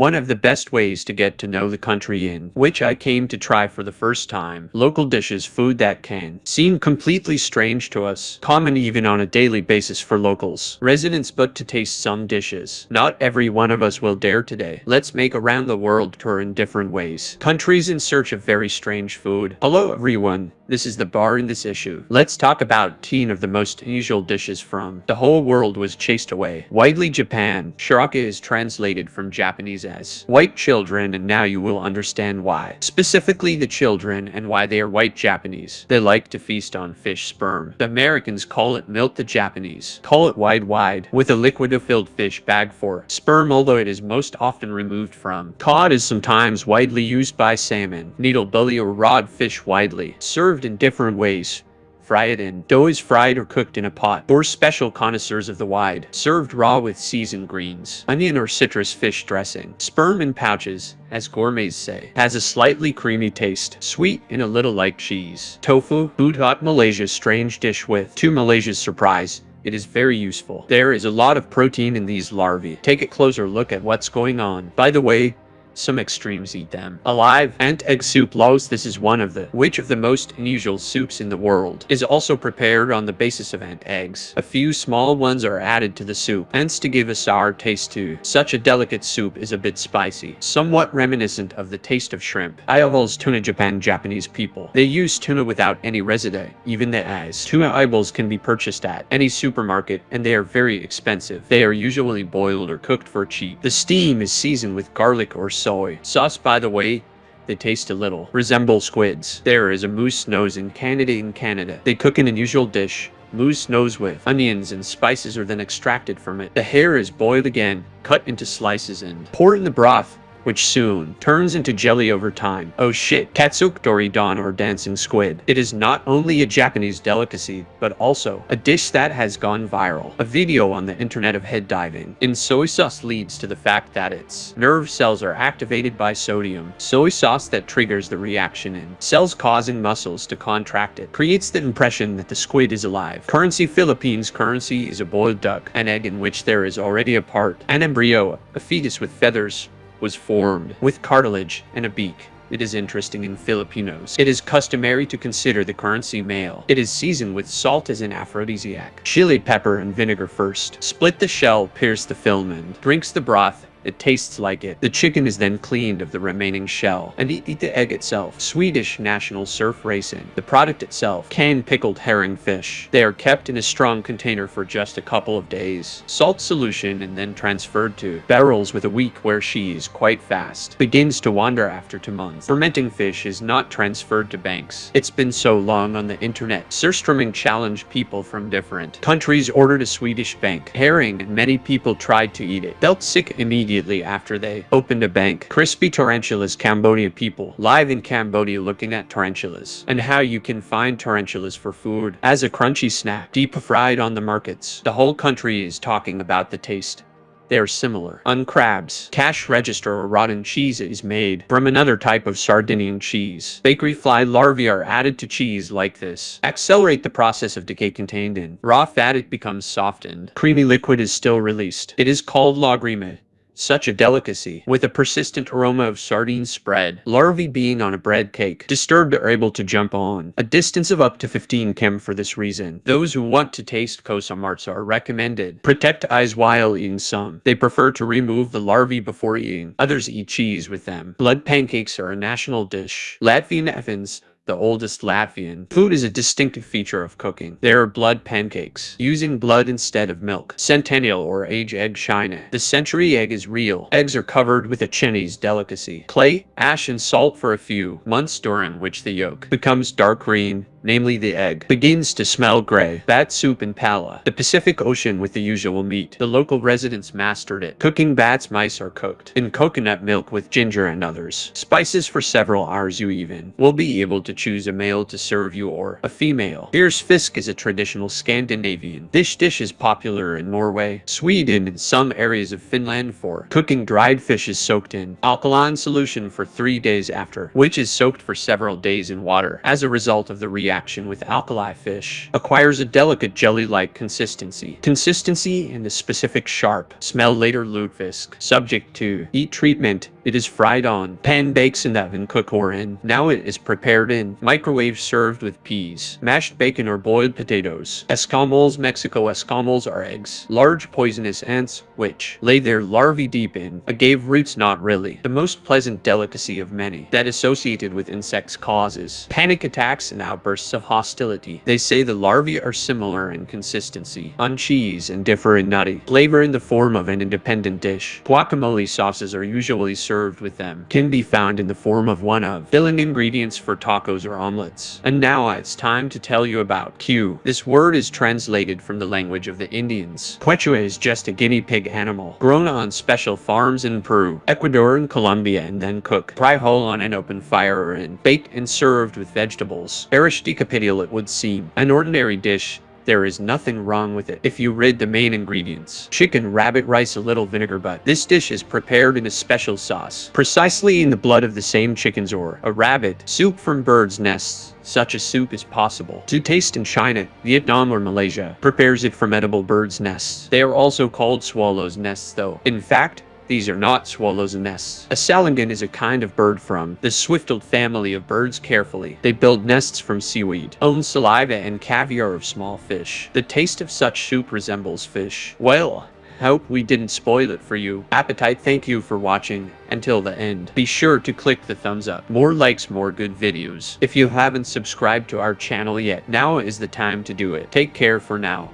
one of the best ways to get to know the country in which I came to try for the first time. Local dishes, food that can seem completely strange to us, common even on a daily basis for locals, residents, but to taste some dishes not every one of us will dare today. Let's make a round the world tour in different ways. Countries in search of very strange food. Hello everyone, this is the bar in this issue. Let's talk about 10 of the most unusual dishes from the whole world was chased away. Widely Japan. Shiraka is translated from Japanese as white children, and now you will understand why. Specifically the children and why they are white Japanese. They like to feast on fish sperm. The Americans call it milk, the Japanese call it wide, with a liquid-filled fish bag for sperm, although it is most often removed from. Cod is sometimes widely used by salmon, needle belly or rod fish, widely served in different ways. Fry it in. Dough is fried or cooked in a pot. For special connoisseurs of the wide, served raw with seasoned greens, onion or citrus fish dressing. Sperm in pouches, as gourmets say, has a slightly creamy taste, sweet and a little like cheese. Tofu, butot, Malaysia's strange dish with, to Malaysia's surprise, it is very useful. There is a lot of protein in these larvae. Take a closer look at what's going on. By the way, some extremes eat them alive. Ant egg soup laos. This is one of the most unusual soups in the world. Is also prepared on the basis of ant eggs. A few small ones are added to the soup, hence to give a sour taste to. Such a delicate soup is a bit spicy, somewhat reminiscent of the taste of shrimp. Eyeballs tuna. Japanese people, they use tuna without any residue. Even the eyes. Tuna eyeballs can be purchased at any supermarket, and they are very expensive. They are usually boiled or cooked for cheap. The steam is seasoned with garlic or soy sauce. By the way, they taste a little resemble squids. There is a moose nose in Canada. They cook an unusual dish, moose nose, with onions and spices are then extracted from it. The hair is boiled again, cut into slices and poured in the broth, which soon turns into jelly over time. Oh shit. Katsukori don, or dancing squid. It is not only a Japanese delicacy, but also a dish that has gone viral. A video on the internet of head diving in soy sauce leads to the fact that its nerve cells are activated by sodium. Soy sauce that triggers the reaction in cells, causing muscles to contract. It creates the impression that the squid is alive. Currency. Philippines currency is a boiled duck, an egg in which there is already a part, an embryo, a fetus with feathers, was formed with cartilage and a beak. It is interesting, in Filipinos, it is customary to consider the currency male. It is seasoned with salt as an aphrodisiac. Chili, pepper, and vinegar first. Split the shell, pierce the film, and drinks the broth. It tastes like it. The chicken is then cleaned of the remaining shell and eat the egg itself. Swedish national surf racing. The product itself, canned pickled herring fish. They are kept in a strong container for just a couple of days. Salt solution and then transferred to barrels with a week, where she is quite fast. Begins to wander after 2 months. Fermenting fish is not transferred to banks. It's been so long on the internet. Surströmming challenged people from different countries ordered a Swedish bank herring, and many people tried to eat it. Felt sick immediately after they opened a bank. Crispy tarantulas. Cambodia people live in Cambodia looking at tarantulas and how you can find tarantulas for food as a crunchy snack, deep fried on the markets. The whole country is talking about the taste. They are similar. On crabs. Cash register, or rotten cheese, is made from another type of Sardinian cheese. Bakery fly larvae are added to cheese like this. Accelerate the process of decay. Contained in raw fat, it becomes softened. Creamy liquid is still released. It is called lagrima. Such a delicacy, with a persistent aroma of sardine spread. Larvae being on a bread cake. Disturbed are able to jump on a distance of up to 15 km for this reason. Those who want to taste kosamarts are recommended. Protect eyes while eating. Some, they prefer to remove the larvae before eating. Others eat cheese with them. Blood pancakes are a national dish. Latvian Evans, the oldest Latvian food, is a distinctive feature of cooking. There are blood pancakes, using blood instead of milk. Centennial, or age egg China. The century egg is real. Eggs are covered with a Chinese delicacy, clay, ash, and salt for a few months, during which the yolk becomes dark green, namely the egg, begins to smell gray. Bat soup in Pala, the Pacific Ocean, with the usual meat. The local residents mastered it. Cooking bats. Mice are cooked in coconut milk with ginger and others spices for several hours. You even will be able to choose a male to serve you or a female. Here's fisk is a traditional Scandinavian dish. Dish is popular in Norway, Sweden, and some areas of Finland for cooking. Dried fish is soaked in alkaline solution for 3 days, after which is soaked for several days in water. As a result of the reaction, reaction with alkali fish, acquires a delicate jelly-like consistency. Consistency and a specific sharp smell later lutefisk. Subject to heat treatment, it is fried on pan, bakes in the oven, cook or in. Now it is prepared in microwave, served with peas, mashed bacon or boiled potatoes. Escamoles, Mexico. Escamoles are eggs, large poisonous ants, which lay their larvae deep in agave roots. Not really the most pleasant delicacy of many that associated with insects causes panic attacks and outbursts of hostility. They say the larvae are similar in consistency on cheese and differ in nutty flavor in the form of an independent dish. Guacamole sauces are usually served with them. Can be found in the form of one of filling ingredients for tacos or omelets. And now it's time to tell you about Q. This word is translated from the language of the Indians. Quechua is just a guinea pig animal grown on special farms in Peru, Ecuador, and Colombia, and then cooked dry whole on an open fire or in baked and served with vegetables. Aristocapitial, it would seem. An ordinary dish. There is nothing wrong with it if you read the main ingredients. Chicken, rabbit, rice, a little vinegar, but this dish is prepared in a special sauce, precisely in the blood of the same chickens, or a rabbit. Soup from birds' nests. Such a soup is possible to taste in China, Vietnam, or Malaysia. Prepares it from edible birds' nests. They are also called swallows' nests, though in fact these are not swallows' nests. A salangan is a kind of bird from the swift-tailed family of birds. Carefully, they build nests from seaweed, own saliva, and caviar of small fish. The taste of such soup resembles fish. Well, hope we didn't spoil it for you. Appetite. Thank you for watching until the end. Be sure to click the thumbs up. More likes, more good videos. If you haven't subscribed to our channel yet, now is the time to do it. Take care for now.